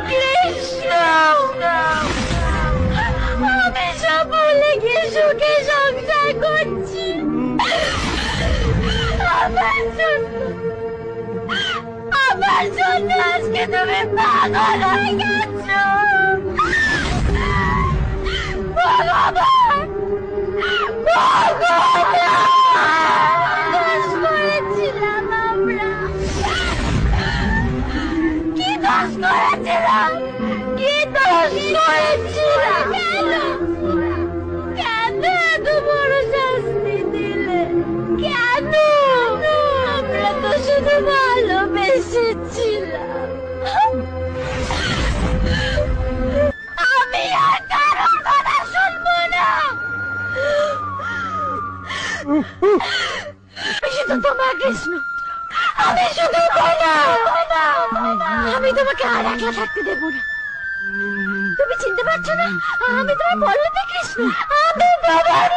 কৃষ্ণ, আমি সব ভুলে গিয়ে সুখে সংসার করছি। আমার জন্য আমার জন্য আজকে তুমি পাগল হয়ে গেছো। ভগবান, দোষ করেছিলাম আমরা। কি দোষ করেছিলাম? কি দোষ করেছিলাম? কেন এত বড় শাস্তি দিলে? কেন? আমরা তো শুধু ভালোবেসেছিলাম। আমি আর কারোর কথা শুনবো না। আমি শুধু তোমার কৃষ্ণ, আমি শুধু আমি তোমাকে আর একলা থাকতে দেবো না। তুমি চিনতে পারছো না? আমি তোমার পল্লবী কৃষ্ণ, আমি তোমার